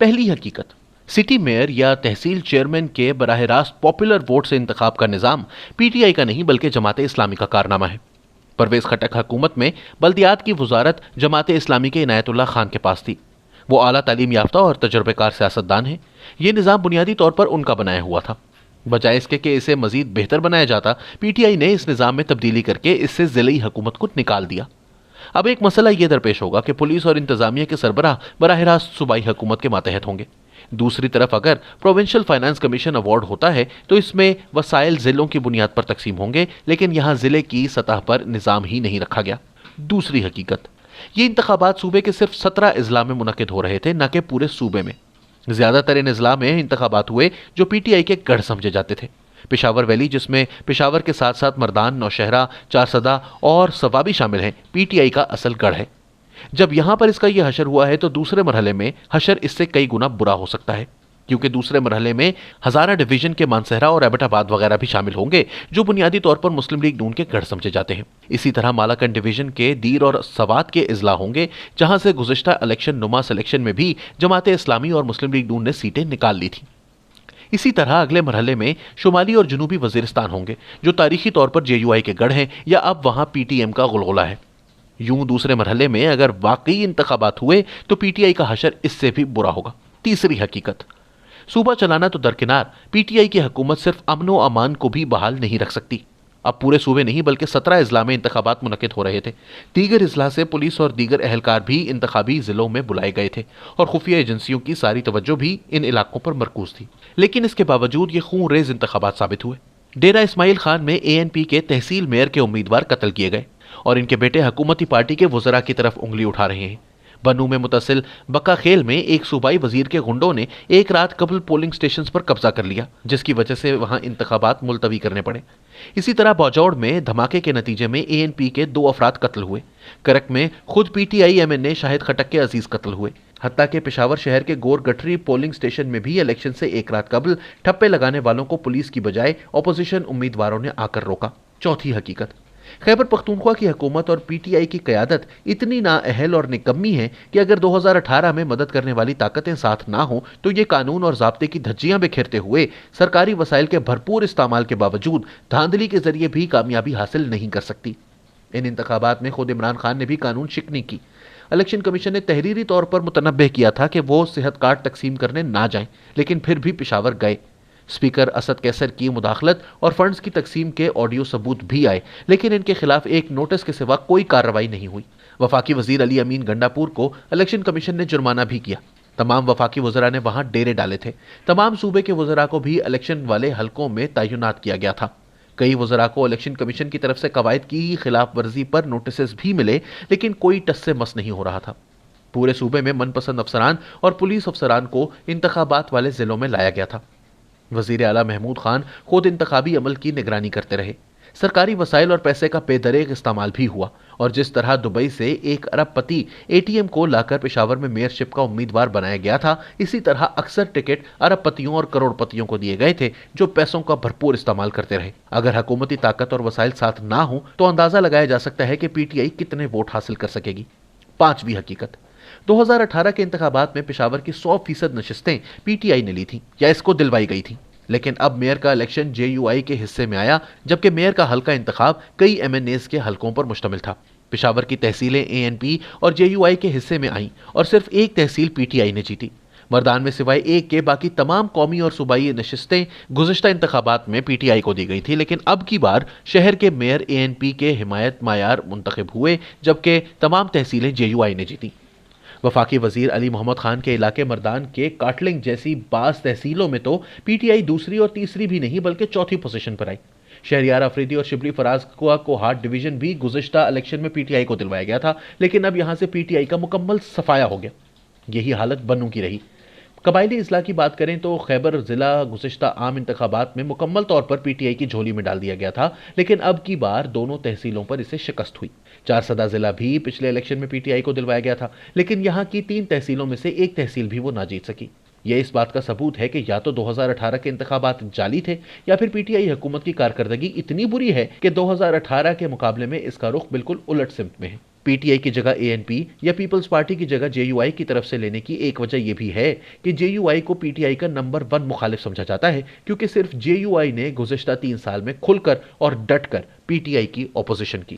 پہلی حقیقت، city mayor یا تحصیل چیئرمین کے براہ راست پاپولر ووٹ سے انتخاب کا نظام پی ٹی آئی کا نہیں بلکہ جماعت اسلامی کا کارنامہ ہے۔ پرویز خٹک حکومت میں بلدیات کی وزارت جماعت اسلامی کے عنایت اللہ خان کے پاس تھی۔ وہ اعلیٰ تعلیم یافتہ اور تجربہ کار سیاستدان ہیں۔ یہ نظام بنیادی طور پر ان کا بنایا ہوا تھا۔ بجائے اس کے کہ اسے مزید بہتر بنایا جاتا، پی ٹی آئی نے اس نظام میں تبدیلی کر کے اس سے ضلعی حکومت کو نکال دیا۔ اب ایک مسئلہ یہ درپیش ہوگا کہ پولیس اور انتظامیہ کے سربراہ براہ راست صوبائی حکومت کے ماتحت ہوں گے۔ دوسری طرف اگر پروونشل فائنانس کمیشن ایوارڈ ہوتا ہے تو اس میں وسائل ضلعوں کی بنیاد پر تقسیم ہوں گے، لیکن یہاں ضلع کی سطح پر نظام ہی نہیں رکھا گیا۔ دوسری حقیقت، یہ انتخابات صوبے کے صرف 17 اضلاع میں منعقد ہو رہے تھے، نہ کہ پورے صوبے میں۔ زیادہ تر ان اضلاع میں انتخابات ہوئے جو پی ٹی آئی کے گڑھ سمجھے جاتے تھے۔ پشاور ویلی، جس میں پشاور کے ساتھ ساتھ مردان، نوشہرہ، چارسدہ اور صوابی شامل ہیں، پی ٹی آئی کا اصل گڑھ ہے۔ جب یہاں پر اس کا یہ حشر ہوا ہے تو دوسرے مرحلے میں حشر اس سے کئی گنا برا ہو سکتا ہے، کیونکہ دوسرے مرحلے میں ہزارہ ڈویژن کے مانسہرہ اور ایبٹ آباد وغیرہ بھی شامل ہوں گے، جو بنیادی طور پر مسلم لیگ نون کے گڑھ سمجھے جاتے ہیں۔ اسی طرح مالاکنڈ ڈویژن کے دیر اور سوات کے اضلاع ہوں گے، جہاں سے گزشتہ الیکشن نما سلیکشن میں بھی جماعت اسلامی اور مسلم لیگ نون نے سیٹیں نکال لی تھیں۔ اسی طرح اگلے مرحلے میں شمالی اور جنوبی وزیرستان ہوں گے، جو تاریخی طور پر جے یو آئی کے گڑھ ہیں یا اب وہاں پی ٹی ایم کا غلغلہ ہے۔ یوں دوسرے مرحلے میں اگر واقعی انتخابات ہوئے تو پی ٹی آئی کا حشر اس سے بھی برا ہوگا۔ تیسری حقیقت، صوبہ چلانا تو درکنار، پی ٹی آئی کی حکومت صرف امن و امان کو بھی بحال نہیں رکھ سکتی۔ اب پورے صوبے نہیں بلکہ 17 اضلاع میں انتخابات منعقد ہو رہے تھے۔ دیگر اضلاع سے پولیس اور دیگر اہلکار بھی انتخابی ضلعوں میں بلائے گئے تھے اور خفیہ ایجنسیوں کی ساری توجہ بھی ان علاقوں پر مرکوز تھی، لیکن اس کے باوجود یہ خون ریز انتخابات ثابت ہوئے۔ ڈیرہ اسماعیل خان میں اے این پی کے تحصیل میئر کے امیدوار قتل کیے گئے اور ان کے بیٹے حکومتی پارٹی کے وزراء کی طرف انگلی اٹھا رہے ہیں۔ بنو میں متصل بکا خیل میں ایک صوبائی وزیر کے غنڈوں نے ایک رات قبل پولنگ سٹیشنز پر قبضہ کر لیا، جس کی وجہ سے وہاں انتخابات ملتوی کرنے پڑے۔ اسی طرح بوجوڑ میں دھماکے کے نتیجے میں اے این پی کے 2 افراد قتل ہوئے۔ کرک میں خود P T I M N A Shahid Khattak کے عزیز قتل ہوئے۔ حتیٰ کہ پشاور شہر کے گور گٹری پولنگ سٹیشن میں بھی الیکشن سے ایک رات قبل ٹھپے لگانے والوں کو پولیس کی بجائے اپوزیشن امیدواروں نے آ کر روکا۔ چوتھی حقیقت، خیبر پختونخوا کی حکومت اور پی ٹی آئی کی قیادت اتنی نااہل اور نکمی ہے کہ اگر 2018 میں مدد کرنے والی طاقتیں ساتھ نہ ہوں تو یہ قانون اور ضابطے کی دھجیاں بکھیرتے ہوئے سرکاری وسائل کے بھرپور استعمال کے باوجود دھاندلی کے ذریعے بھی کامیابی حاصل نہیں کر سکتی۔ ان انتخابات میں خود عمران خان نے بھی قانون شکنی کی۔ الیکشن کمیشن نے تحریری طور پر متنبہ کیا تھا کہ وہ صحت کارڈ تقسیم کرنے نہ جائیں، لیکن پھر بھی پشاور گئے۔ اسپیکر اسد کیسر کی مداخلت اور فنڈز کی تقسیم کے آڈیو ثبوت بھی آئے، لیکن ان کے خلاف ایک نوٹس کے سوا کوئی کارروائی نہیں ہوئی۔ وفاقی وزیر علی امین گنڈا پور کو الیکشن کمیشن نے جرمانہ بھی کیا۔ تمام وفاقی وزراء نے وہاں ڈیرے ڈالے تھے۔ تمام صوبے کے وزراء کو بھی الیکشن والے حلقوں میں تعینات کیا گیا تھا۔ کئی وزراء کو الیکشن کمیشن کی طرف سے قواعد کی خلاف ورزی پر نوٹسز بھی ملے، لیکن کوئی ٹس سے مس نہیں ہو رہا تھا۔ پورے صوبے میں من پسند افسران اور پولیس افسران کو انتخابات والے ضلعوں میں لایا گیا تھا۔ وزیر اعلیٰ محمود خان خود انتخابی عمل کی نگرانی کرتے رہے۔ سرکاری وسائل اور پیسے کا بے دریغ استعمال بھی ہوا، اور جس طرح دبئی سے 1 ارب پتی اے ٹی ایم کو لا کر پشاور میں میئر شپ کا امیدوار بنایا گیا تھا، اسی طرح اکثر ٹکٹ ارب پتیوں اور کروڑ پتیوں کو دیے گئے تھے جو پیسوں کا بھرپور استعمال کرتے رہے۔ اگر حکومتی طاقت اور وسائل ساتھ نہ ہوں تو اندازہ لگایا جا سکتا ہے کہ پی ٹی آئی کتنے ووٹ حاصل کر سکے گی۔ پانچویں حقیقت، 2018 کے انتخابات میں پشاور کی 100% نشستیں پی ٹی آئی نے لی تھیں یا اس کو دلوائی گئی تھیں، لیکن اب میئر کا الیکشن جے یو آئی کے حصے میں آیا، جبکہ میئر کا حلقہ انتخاب کئی ایم این ایز کے حلقوں پر مشتمل تھا۔ پشاور کی تحصیلیں اے این پی اور جے یو آئی کے حصے میں آئیں اور صرف ایک تحصیل پی ٹی آئی نے جیتی۔ مردان میں سوائے ایک کے باقی تمام قومی اور صوبائی نشستیں گزشتہ انتخابات میں پی ٹی آئی کو دی گئی تھی، لیکن اب کی بار شہر کے میئر اے این پی کے حمایت معیار منتخب ہوئے، جبکہ تمام تحصیلیں جے یو آئی نے جیتی۔ وفاقی وزیر علی محمد خان کے علاقے مردان کے کاٹلنگ جیسی بعض تحصیلوں میں تو پی ٹی آئی دوسری اور تیسری بھی نہیں بلکہ چوتھی پوزیشن پر آئی۔ شہریار افریدی اور شبلی فراز کو ہارٹ ڈویژن بھی گزشتہ الیکشن میں پی ٹی آئی کو دلوایا گیا تھا، لیکن اب یہاں سے پی ٹی آئی کا مکمل صفایا ہو گیا۔ یہی حالت بنو کی رہی۔ قبائلی اضلاع کی بات کریں تو خیبر ضلع گزشتہ عام انتخابات میں مکمل طور پر پی ٹی آئی کی جھولی میں ڈال دیا گیا تھا، لیکن اب کی بار دونوں تحصیلوں پر اسے شکست ہوئی۔ چارسدہ ضلع بھی پچھلے الیکشن میں پی ٹی آئی کو دلوایا گیا تھا، لیکن یہاں کی 3 تحصیلوں میں سے ایک تحصیل بھی وہ نہ جیت سکی۔ یہ اس بات کا ثبوت ہے کہ یا تو 2018 کے انتخابات جعلی تھے یا پھر پی ٹی آئی حکومت کی کارکردگی اتنی بری ہے کہ 2018 کے مقابلے میں اس کا رخ بالکل الٹ سمت میں ہے۔ پی ٹی آئی کی جگہ اے این پی یا پیپلز پارٹی کی جگہ جے یو آئی کی طرف سے لینے کی ایک وجہ یہ بھی ہے کہ جے یو آئی کو پی ٹی آئی کا نمبر 1 مخالف سمجھا جاتا ہے، کیونکہ صرف جے یو آئی نے گزشتہ 3 سال میں کھل کر اور ڈٹ کر پی ٹی آئی کی اپوزیشن کی۔